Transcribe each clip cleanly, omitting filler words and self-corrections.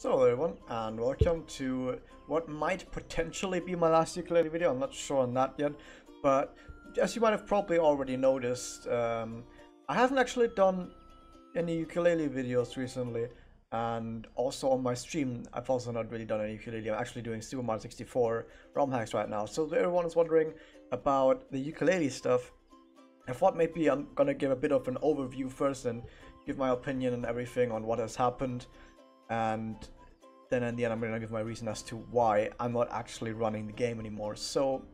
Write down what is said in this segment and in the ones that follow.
So hello everyone, and welcome to what might potentially be my last ukulele video. I'm not sure on that yet, but as you might have probably already noticed, I haven't actually done any ukulele videos recently, and also on my stream, I've also not really done any ukulele. I'm actually doing Super Mario 64 ROM hacks right now. So if everyone is wondering about the ukulele stuff, I thought maybe I'm gonna give a bit of an overview first and give my opinion and everything on what has happened, and then in the end I'm gonna give my reason as to why I'm not actually running the game anymore. So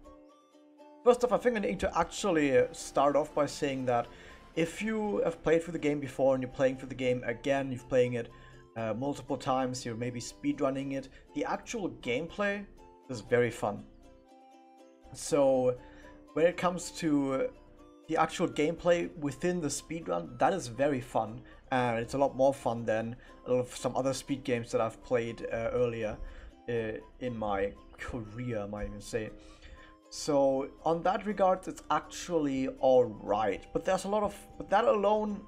first off, I think I need to actually start off by saying that if you have played through the game before and you're playing through the game again, you've playing it multiple times, you're maybe speedrunning it, the actual gameplay is very fun. So when it comes to the actual gameplay within the speedrun, that is very fun, and it's a lot more fun than a lot of some other speed games that I've played earlier in my career, I might even say. So on that regard, it's actually alright, but there's a lot of, but that alone,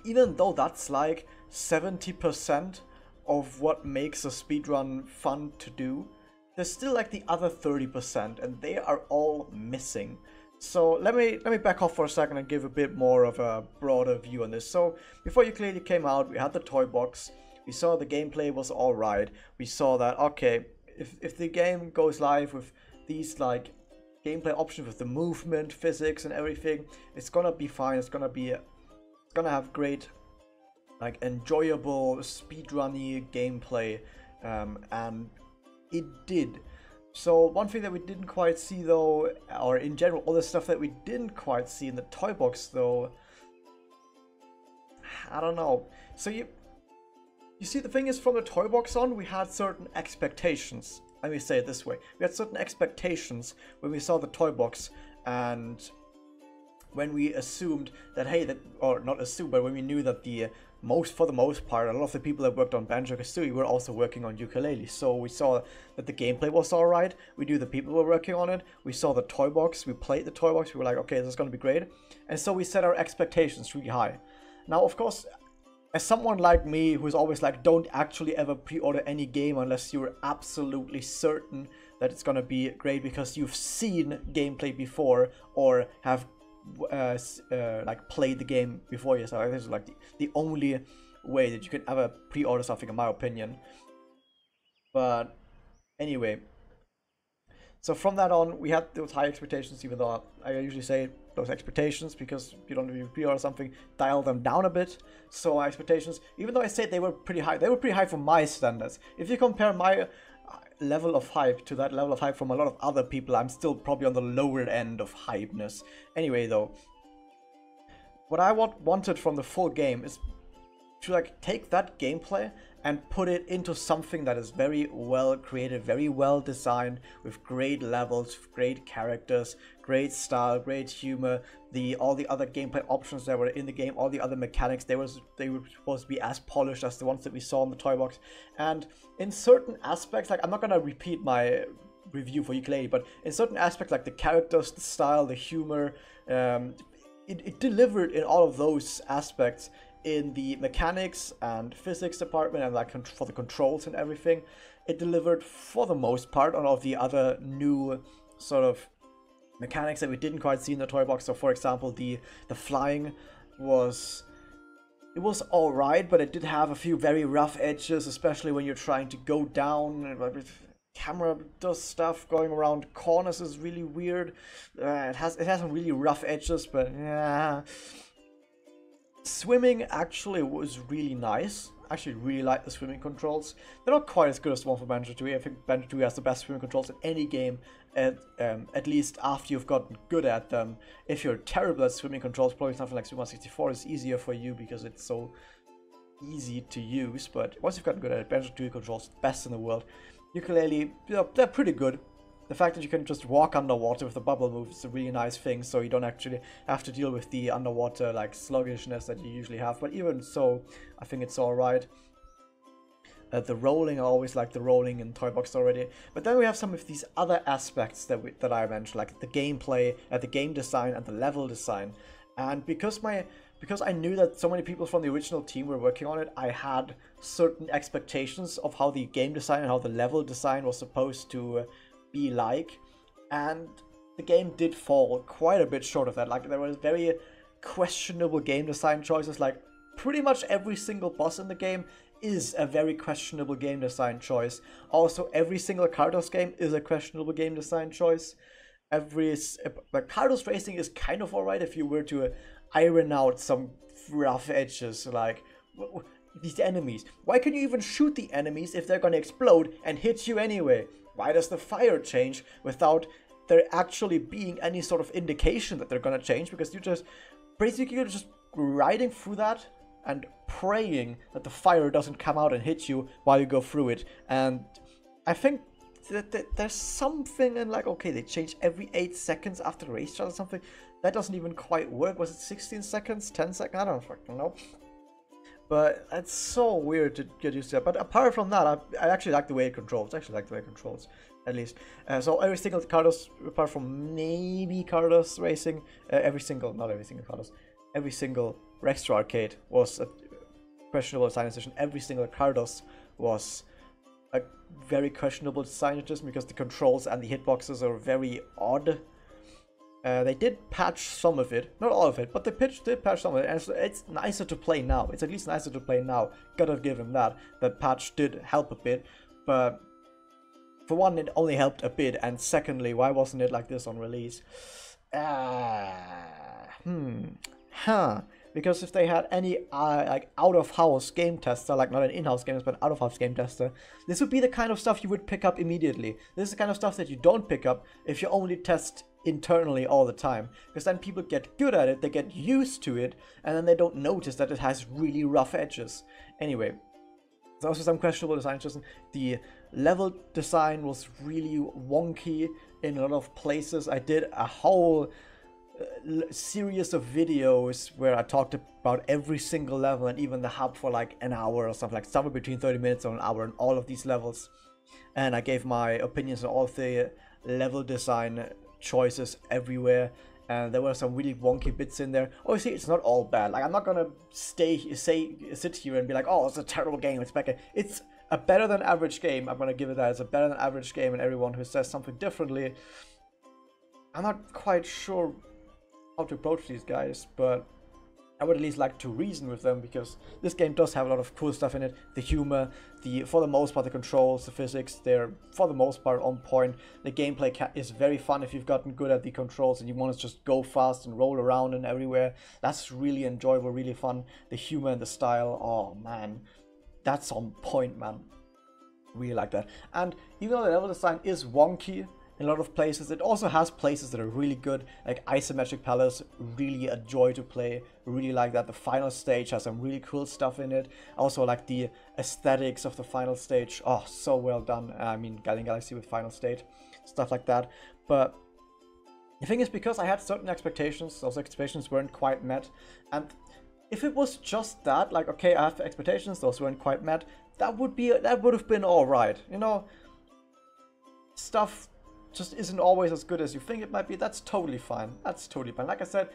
even though that's like 70% of what makes a speedrun fun to do, there's still like the other 30%, and they are all missing. So let me back off for a second and give a bit more of a broader view on this. So before Yooka-Laylee came out, we had the toy box. We saw the gameplay was alright. We saw that, okay, if the game goes live with these like gameplay options with the movement, physics and everything, it's gonna be fine. It's gonna have great, like, enjoyable speedrunny gameplay, and it did. So one thing that we didn't quite see though, or in general all the stuff that we didn't quite see in the toy box though, I don't know. So you see, the thing is, from the toy box on, we had certain expectations. Let me say it this way: we had certain expectations when we saw the toy box, and when we assumed that, hey, or not assumed, but when we knew that for the most part, a lot of the people that worked on Banjo-Kazooie were also working on Yooka-Laylee. So we saw that the gameplay was alright, we knew the people were working on it, we saw the toy box, we played the toy box, we were like, okay, this is going to be great. And so we set our expectations really high. Now, of course, as someone like me who's always like, don't actually ever pre-order any game unless you're absolutely certain that it's going to be great because you've seen gameplay before or have like played the game before yourself. This is like the only way that you can ever pre-order something, in my opinion. But anyway, so from that on, we had those high expectations, even though I usually say those expectations, because you don't really pre-order something, dial them down a bit. So my expectations, even though I said they were pretty high for my standards. If you compare my level of hype to that level of hype from a lot of other people, I'm still probably on the lower end of hypeness. Anyway though, what I wanted from the full game is to like take that gameplay and put it into something that is very well created, very well designed, with great levels, great characters, great style, great humor, all the other gameplay options that were in the game, all the other mechanics, they were supposed to be as polished as the ones that we saw in the toy box. And in certain aspects, like, I'm not gonna repeat my review for Yooka-Laylee, but in certain aspects, like the characters, the style, the humor, it delivered in all of those aspects. In the mechanics and physics department, and like for the controls and everything, it delivered for the most part on all of the other new sort of mechanics that we didn't quite see in the toy box. So for example, the flying was alright, but it did have a few very rough edges, especially when you're trying to go down, and camera does stuff going around corners is really weird. It has some really rough edges, but yeah. Swimming actually was really nice. I actually really like the swimming controls. They're not quite as good as the one for Banjo-Kazooie. I think Banjo-Kazooie has the best swimming controls in any game, at least after you've gotten good at them. If you're terrible at swimming controls, probably something like Super Mario 64 is easier for you because it's so easy to use. But once you've gotten good at it, Banjo-Kazooie controls the best in the world. Yooka-Laylee, they're pretty good. The fact that you can just walk underwater with the bubble move is a really nice thing, so you don't actually have to deal with the underwater like sluggishness that you usually have. But even so, I think it's alright. The rolling, I always like the rolling in Toy Box already. But then we have some of these other aspects that I mentioned, like the gameplay, the game design, and the level design. And because my because I knew that so many people from the original team were working on it, I had certain expectations of how the game design and how the level design was supposed to be like, and the game did fall quite a bit short of that. Like, there was very questionable game design choices. Like, pretty much every single boss in the game is a very questionable game design choice. Also, every single Cardos game is a questionable game design choice. Like, Cardos racing is kind of alright if you were to iron out some rough edges, like these enemies. Why can you even shoot the enemies if they're gonna explode and hit you anyway? Why does the fire change without there actually being any sort of indication that they're gonna change? Because you just basically, you're just riding through that and praying that the fire doesn't come out and hit you while you go through it. And I think that there's something in, like, okay, they change every 8 seconds after the race start or something. That doesn't even quite work. Was it 16 seconds? 10 seconds? I don't fucking know. But it's so weird to get used to that. But apart from that, I actually like the way it controls. At least. So every single Cardos, apart from maybe Cardos Racing, not every single Cardos, every single Rextra arcade was a questionable design decision. Every single Cardos was a very questionable design decision because the controls and the hitboxes are very odd. They did patch some of it, not all of it, but they did patch some of it, and it's nicer to play now. It's at least nicer to play now. Gotta give him that. That patch did help a bit, but for one, it only helped a bit, and secondly, why wasn't it like this on release? Because if they had any like out-of-house game tester, like not an in-house game tester, but out-of-house game tester, this would be the kind of stuff you would pick up immediately. This is the kind of stuff that you don't pick up if you only test internally all the time, because then people get good at it, they get used to it, and then they don't notice that it has really rough edges. Anyway, there's also some questionable design. The level design was really wonky in a lot of places. I did a whole series of videos where I talked about every single level and even the hub for like an hour or something, like somewhere between 30 minutes or an hour on all of these levels, and I gave my opinions on all of the level design choices everywhere, and there were some really wonky bits in there. Obviously, it's not all bad. Like, I'm not gonna sit here and be like, oh, it's a terrible game, it's bad. It's a better than average game. I'm gonna give it that. It's a better than average game, and everyone who says something differently, I'm not quite sure how to approach these guys, but I would at least like to reason with them, because this game does have a lot of cool stuff in it. The humor, for the most part, the controls, the physics, they're for the most part on point. The gameplay is very fun if you've gotten good at the controls and you want to just go fast and roll around and everywhere. That's really enjoyable, really fun. The humor and the style, oh man, that's on point, man. Really like that. And even though the level design is wonky in a lot of places, it also has places that are really good, like Isometric Palace, really a joy to play, really like that. The final stage has some really cool stuff in it. I also like the aesthetics of the final stage, oh, so well done. I mean, Guardian Galaxy with final stage, stuff like that. But the thing is, because I had certain expectations, those expectations weren't quite met, and if it was just that, like, okay, I have expectations, those weren't quite met, that would have been alright, you know? Stuff just isn't always as good as you think it might be. That's totally fine. That's totally fine. Like I said,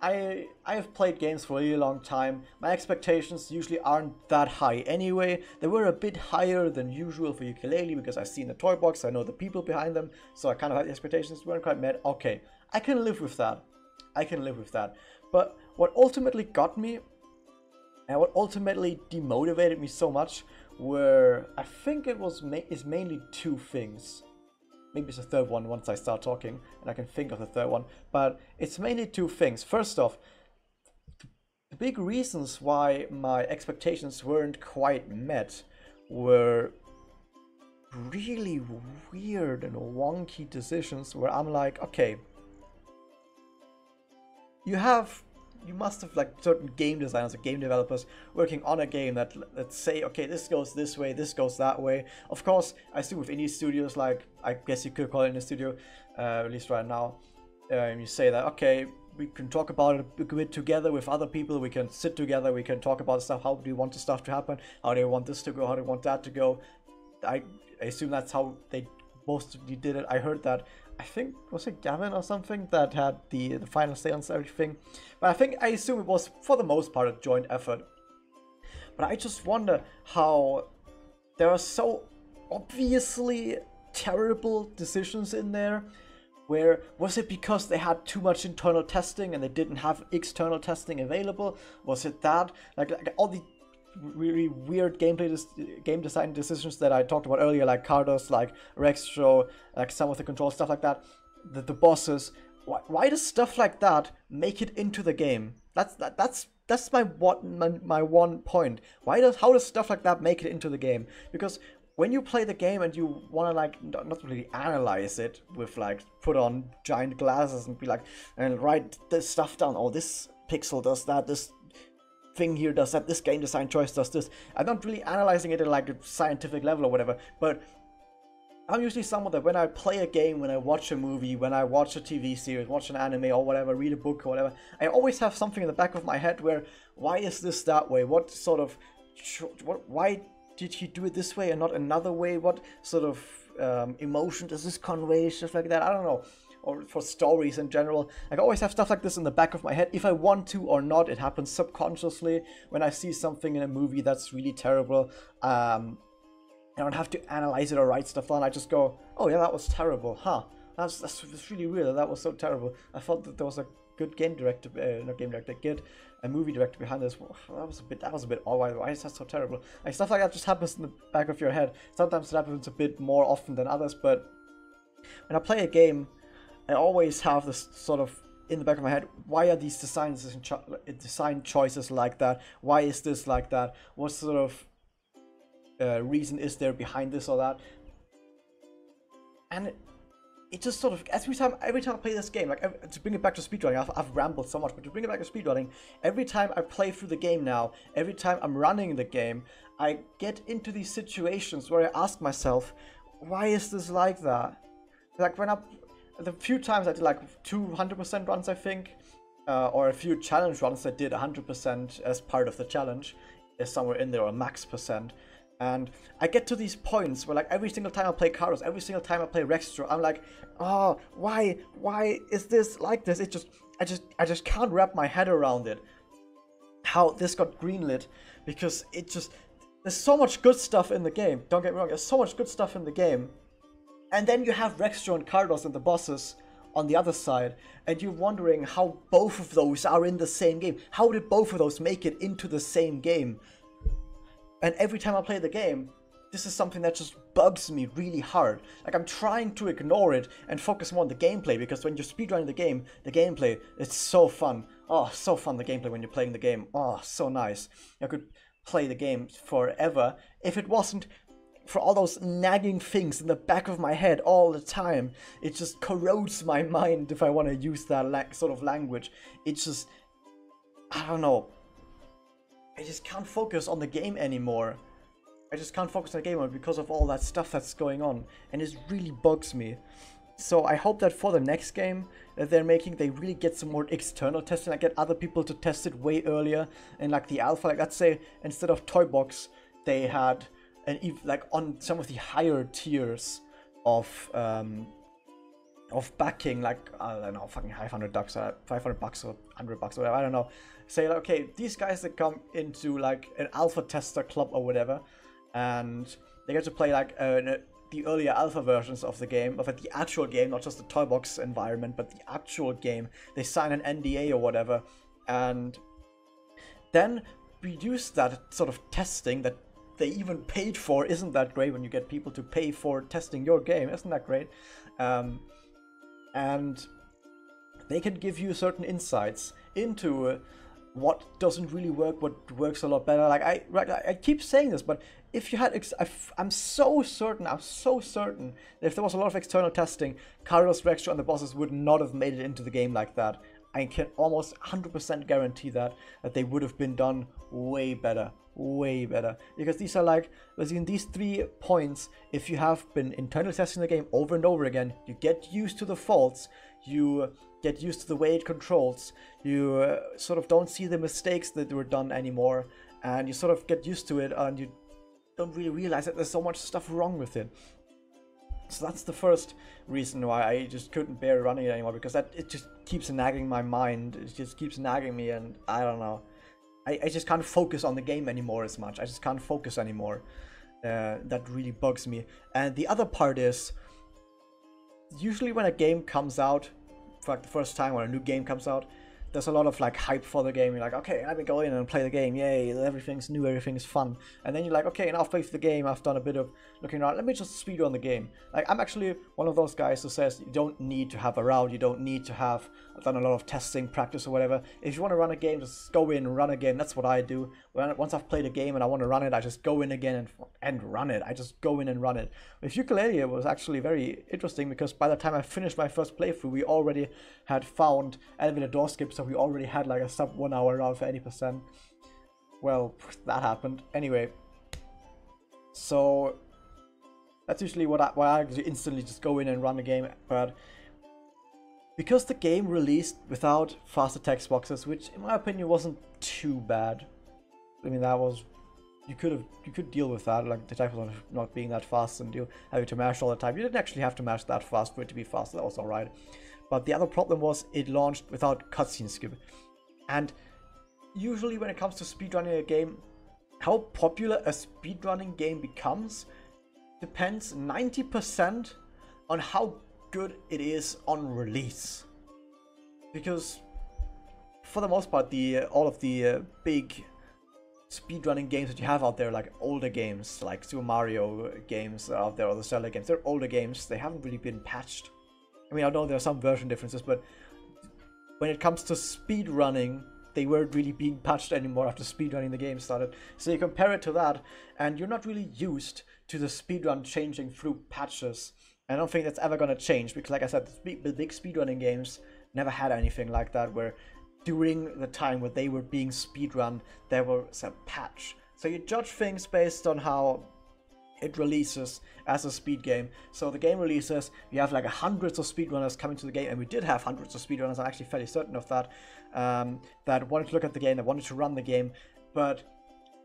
I have played games for a really long time. My expectations usually aren't that high anyway. They were a bit higher than usual for Yooka-Laylee because I've seen the toy box, I know the people behind them, so I kind of had the expectations weren't quite met. Okay, I can live with that. I can live with that. But what ultimately got me, and what ultimately demotivated me so much, were, I think it was is mainly two things. Maybe it's a third one once I start talking and I can think of the third one. But it's mainly two things. First off, the big reasons why my expectations weren't quite met were really weird and wonky decisions where I'm like, okay, you must have like certain game designers or game developers working on a game that say, okay, this goes this way, this goes that way. Of course, I assume with indie studios, like, I guess you could call it indie studio, at least right now, you say that, okay, we can talk about it a bit together with other people, we can sit together, we can talk about stuff, how do you want the stuff to happen, how do you want this to go, how do you want that to go. I assume that's how they mostly did it. I heard that I think, was it Gavin or something that had the final say on everything? But I assume it was for the most part a joint effort. But I just wonder how there are so obviously terrible decisions in there. Where was it because they had too much internal testing and they didn't have external testing available? Was it that like all the really weird game design decisions that I talked about earlier, like Cardos, like Rextro, like some of the control stuff like that, the bosses. Why does stuff like that make it into the game? That's my one point. How does stuff like that make it into the game? Because when you play the game and you want to like not really analyze it with like put on giant glasses and be like and write this stuff down. Oh, this pixel does that. This thing here does that. This game design choice does this. I'm not really analyzing it at like a scientific level or whatever. But I'm usually someone that when I play a game, when I watch a movie, when I watch a TV series, watch an anime or whatever, read a book or whatever, I always have something in the back of my head where, why is this that way? What sort of, why did he do it this way and not another way? What sort of emotion does this convey? Stuff like that. I don't know. Or for stories in general. I always have stuff like this in the back of my head. If I want to or not, it happens subconsciously when I see something in a movie that's really terrible. I don't have to analyze it or write stuff down. I just go, oh yeah, that was terrible. Huh. That's really weird. That was so terrible. I thought that there was a good game director, not game director, good a movie director behind this. That was a bit odd. Why is that so terrible? Like stuff like that just happens in the back of your head. Sometimes it happens a bit more often than others, but when I play a game, I always have this sort of in the back of my head, why are these design choices like that? Why is this like that? What sort of reason is there behind this or that? And it just sort of, every time I play this game, like to bring it back to speedrunning, I've rambled so much, but to bring it back to speedrunning, every time I play through the game now, every time I'm running the game, I get into these situations where I ask myself, why is this like that? Like the few times I did like 200% runs, I think, or a few challenge runs that did 100% as part of the challenge, is somewhere in there, or max percent. And I get to these points where like every single time I play Carlos, every single time I play Rextro, I'm like, oh, why is this like this? I just can't wrap my head around it. How this got greenlit, because there's so much good stuff in the game. Don't get me wrong, there's so much good stuff in the game. And then you have Rextro and Cardos and the bosses on the other side, and you're wondering how both of those are in the same game. How did both of those make it into the same game? And every time I play the game, this is something that just bugs me really hard. Like, I'm trying to ignore it and focus more on the gameplay, because when you're speedrunning the gameplay, it's so fun. Oh, so fun, the gameplay when you're playing the game. Oh, so nice. I could play the game forever if it wasn't for all those nagging things in the back of my head all the time. It just corrodes my mind if I want to use that sort of language. It's just, I don't know. I just can't focus on the game anymore. I just can't focus on the game anymore because of all that stuff that's going on. And it really bugs me. So I hope that for the next game that they're making, they really get some more external testing. Like, get other people to test it way earlier. And like the alpha, like let's say instead of Toy Box, they had like on some of the higher tiers of backing, like I don't know, fucking $500 or $500 or $100 or whatever, I don't know. Say like, okay, these guys that come into like an alpha tester club or whatever, and they get to play like the earlier alpha versions of the game, of the actual game, not just the toy box environment, but the actual game. They sign an NDA or whatever, and then reduce that sort of testing that they even paid for. Isn't that great when you get people to pay for testing your game? Isn't that great? And they can give you certain insights into what doesn't really work, what works a lot better. Like I keep saying this, but if you had, I'm so certain that if there was a lot of external testing, Carlos, Rextro, and the bosses would not have made it into the game like that. I can almost 100% guarantee that they would have been done way better, because these are like, in these 3 points, if you have been internally testing the game over and over again, you get used to the faults, you get used to the way it controls, you sort of don't see the mistakes that were done anymore, and you sort of get used to it, and you don't really realize that there's so much stuff wrong with it. So that's the first reason why I just couldn't bear running it anymore, because it just keeps nagging my mind. It just keeps nagging me, and I don't know. I just can't focus on the game anymore as much. I just can't focus anymore. That really bugs me. And the other part is, usually when a game comes out, for like the first time when a new game comes out, there's a lot of like hype for the game. You're like, okay, let me go in and play the game. Yay, everything's new, everything's fun. And then you're like, okay, now I've played the game, I've done a bit of looking around, let me just speedrun the game. Like, I'm actually one of those guys who says you don't need to have a route, you don't need to have done a lot of testing, practice or whatever. If you want to run a game, just go in and run a game. That's what I do. Once I've played a game and I want to run it, I just go in again and run it. I just go in and run it. With Yooka-Laylee, it was actually very interesting, because by the time I finished my first playthrough, we already had found elevator door skips, so we already had like a sub 1 hour route for 80%. Well, that happened. Anyway, so that's usually why I instantly just go in and run the game. But because the game released without faster text boxes, which in my opinion wasn't too bad. I mean, that was, you could deal with that, like the text box not being that fast and you having to mash all the time. You didn't actually have to mash that fast for it to be fast. That was alright. But the other problem was it launched without cutscene skip. And usually when it comes to speedrunning a game, how popular a speedrunning game becomes depends 90% on how good it is on release. Because for the most part, all of the big speedrunning games that you have out there, like older games, like Super Mario games out there, or the Zelda games, they're older games, they haven't really been patched. I mean, I know there are some version differences, but when it comes to speedrunning, they weren't really being patched anymore after speedrunning the game started. So you compare it to that, and you're not really used to the speedrun changing through patches. I don't think that's ever going to change, because like I said, the big speedrunning games never had anything like that, where during the time where they were being speedrun, there was a patch. So you judge things based on how it releases as a speed game. So the game releases, you have like hundreds of speedrunners coming to the game, and we did have hundreds of speedrunners, I'm actually fairly certain of that, that wanted to look at the game, that wanted to run the game, but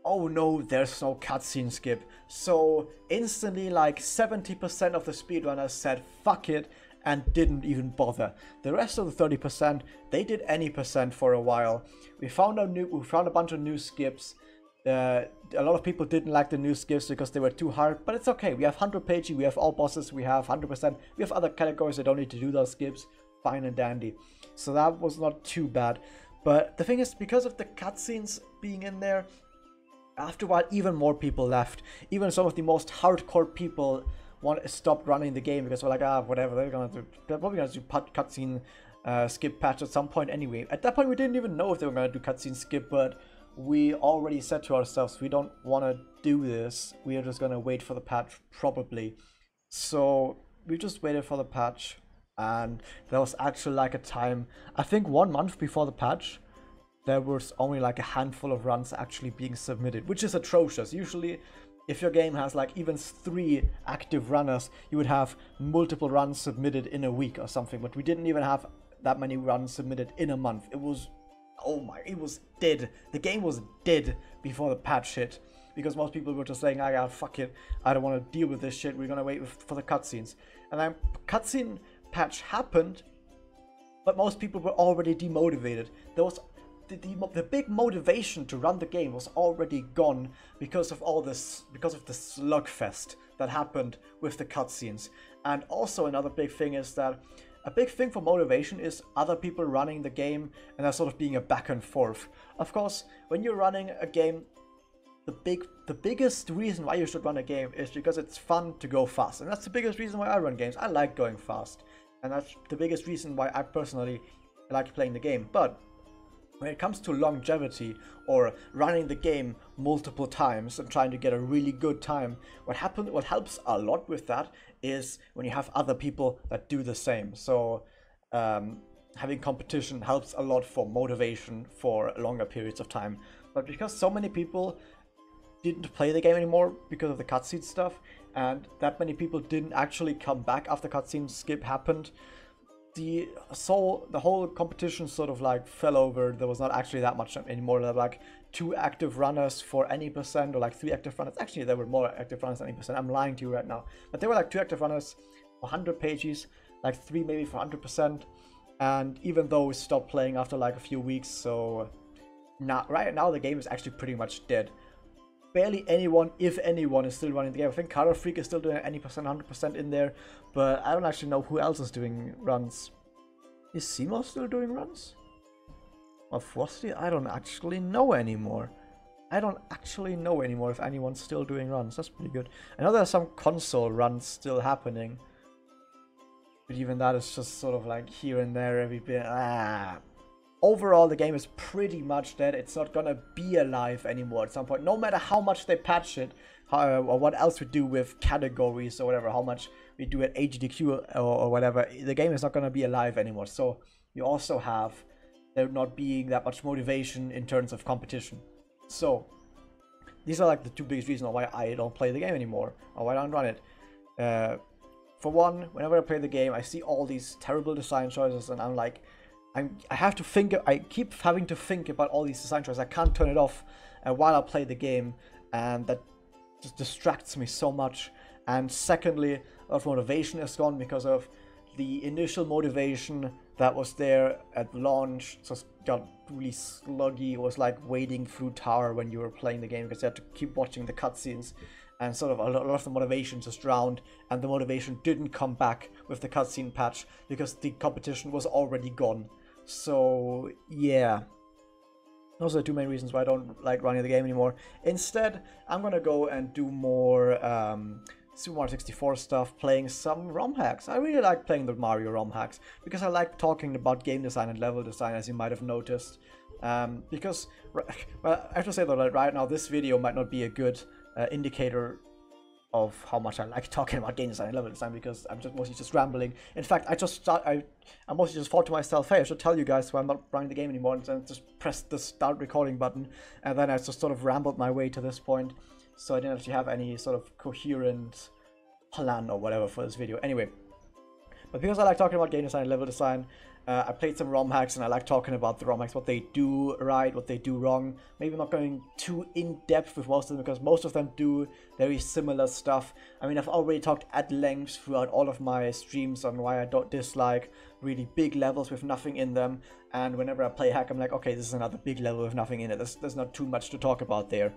oh no, there's no cutscene skip. So instantly like 70% of the speedrunners said fuck it and didn't even bother. The rest of the 30%, they did any percent for a while. We found a bunch of new skips. A lot of people didn't like the new skips because they were too hard, but it's okay. We have 100 pagey, we have all bosses, we have 100%, we have other categories that don't need to do those skips. Fine and dandy. So that was not too bad. But the thing is, because of the cutscenes being in there, after a while even more people left. Even some of the most hardcore people stopped running the game because we're like, whatever, they're probably gonna do cutscene skip patch at some point anyway. At that point we didn't even know if they were gonna do cutscene skip, but we already said to ourselves we don't want to do this, we are just gonna wait for the patch probably. So we just waited for the patch, and there was actually like a time, I think 1 month before the patch, there was only like a handful of runs actually being submitted, which is atrocious. Usually if your game has like even 3 active runners, you would have multiple runs submitted in a week or something, but we didn't even have that many runs submitted in a month. It was, oh my, it was dead. The game was dead before the patch hit, because most people were just saying, yeah, fuck it, I don't want to deal with this shit, we're gonna wait for the cutscenes. And then cutscene patch happened, but most people were already demotivated. There was the big motivation to run the game was already gone because of all this, because of the slugfest that happened with the cutscenes. And also another big thing is that a big thing for motivation is other people running the game, and there sort of being a back and forth. Of course, when you're running a game, the biggest reason why you should run a game is because it's fun to go fast, and that's the biggest reason why I run games. I like going fast, and that's the biggest reason why I personally like playing the game. But when it comes to longevity or running the game multiple times and trying to get a really good time, what helps a lot with that is when you have other people that do the same. So having competition helps a lot for motivation for longer periods of time. But because so many people didn't play the game anymore because of the cutscene stuff, and that many people didn't actually come back after cutscene skip happened, the whole competition sort of like fell over. There was not actually that much anymore. There were like 2 active runners for any percent, or like 3 active runners. Actually, there were more active runners than any percent. I'm lying to you right now, but there were like 2 active runners 100 pages, like 3 maybe for 100%. And even though we stopped playing after like a few weeks, so right now the game is actually pretty much dead. Barely anyone, if anyone, is still running the game. I think Color Freak is still doing any percent, 100% in there, but I don't actually know who else is doing runs. Is Seymour still doing runs? Or Frosty? I don't actually know anymore. I don't actually know anymore if anyone's still doing runs. That's pretty good. I know there's some console runs still happening, but even that is just sort of like here and there every bit. Overall, the game is pretty much dead. It's not gonna be alive anymore at some point. No matter how much they patch it, or what else we do with categories or whatever, how much we do at HDQ or whatever, the game is not gonna be alive anymore. So you also have there not being that much motivation in terms of competition. So these are like the two biggest reasons why I don't play the game anymore, or why I don't run it. For one, whenever I play the game, I see all these terrible design choices, and I'm like, I have to think. I keep having to think about all these design choices. I can't turn it off while I play the game, and that just distracts me so much. And secondly, a lot of motivation is gone because of the initial motivation that was there at launch. Just got really sluggy. It was like wading through tower when you were playing the game because you had to keep watching the cutscenes, and sort of a lot of the motivation just drowned, and the motivation didn't come back with the cutscene patch because the competition was already gone. So yeah, those are the two main reasons why I don't like running the game anymore. Instead, I'm gonna go and do more Super Mario 64 stuff, playing some ROM hacks. I really like playing the Mario ROM hacks because I like talking about game design and level design, as you might have noticed. Because, well, I have to say though that right now this video might not be a good indicator of how much I like talking about game design and level design, because I'm just mostly just rambling. In fact, I mostly just thought to myself, hey, I should tell you guys why I'm not running the game anymore, and then just pressed the start recording button, and then I just sort of rambled my way to this point, so I didn't actually have any sort of coherent plan or whatever for this video. Anyway, but because I like talking about game design and level design, I played some ROM hacks, and I like talking about the ROM hacks, what they do right, what they do wrong. Maybe not going too in-depth with most of them, because most of them do very similar stuff. I mean, I've already talked at length throughout all of my streams on why I don't dislike really big levels with nothing in them, and whenever I play a hack, I'm like, okay, this is another big level with nothing in it. There's not too much to talk about there.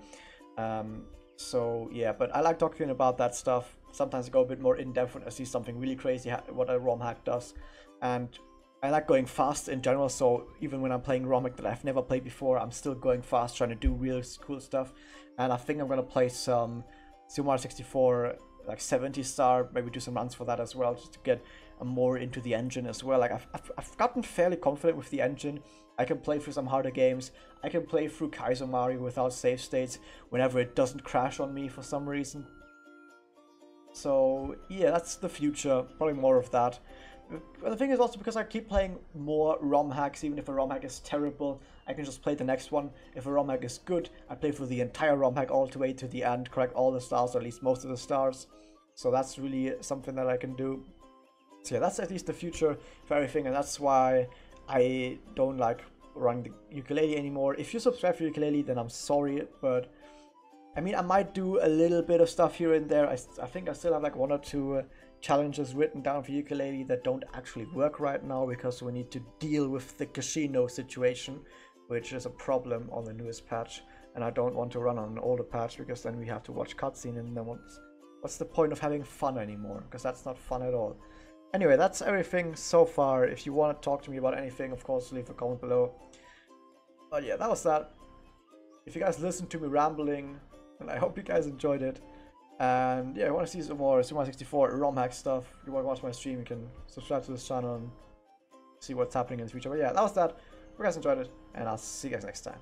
So yeah, but I like talking about that stuff. Sometimes I go a bit more in-depth when I see something really crazy, what a ROM hack does. And I like going fast in general, so even when I'm playing ROM hack that I've never played before, I'm still going fast, trying to do real cool stuff. And I think I'm gonna play some Super Mario 64, like 70 star, maybe do some runs for that as well, just to get more into the engine as well. Like I've gotten fairly confident with the engine. I can play through some harder games. I can play through Kaizo Mario without save states whenever it doesn't crash on me for some reason. So yeah, that's the future, probably more of that. But the thing is also, because I keep playing more ROM hacks, even if a ROM hack is terrible, I can just play the next one. If a ROM hack is good, I play through the entire ROM hack all the way to the end, collect all the stars, or at least most of the stars. So that's really something that I can do. So yeah, that's at least the future for everything, and that's why I don't like running the Yooka-Laylee anymore. If you subscribe to Yooka-Laylee, then I'm sorry, but I mean, I might do a little bit of stuff here and there. I think I still have like 1 or 2 challenges written down for Yooka-Laylee that don't actually work right now, because we need to deal with the casino situation, which is a problem on the newest patch, and I don't want to run on an older patch, because then we have to watch cutscene, and then what's the point of having fun anymore, because that's not fun at all. Anyway, that's everything so far. If you want to talk to me about anything, of course, leave a comment below. But yeah, that was that. If you guys listened to me rambling, and I hope you guys enjoyed it. And yeah, if you want to see some more Super Mario 64 ROM hack stuff, if you want to watch my stream, you can subscribe to this channel and see what's happening in the future. But yeah, that was that. Hope you guys enjoyed it, and I'll see you guys next time.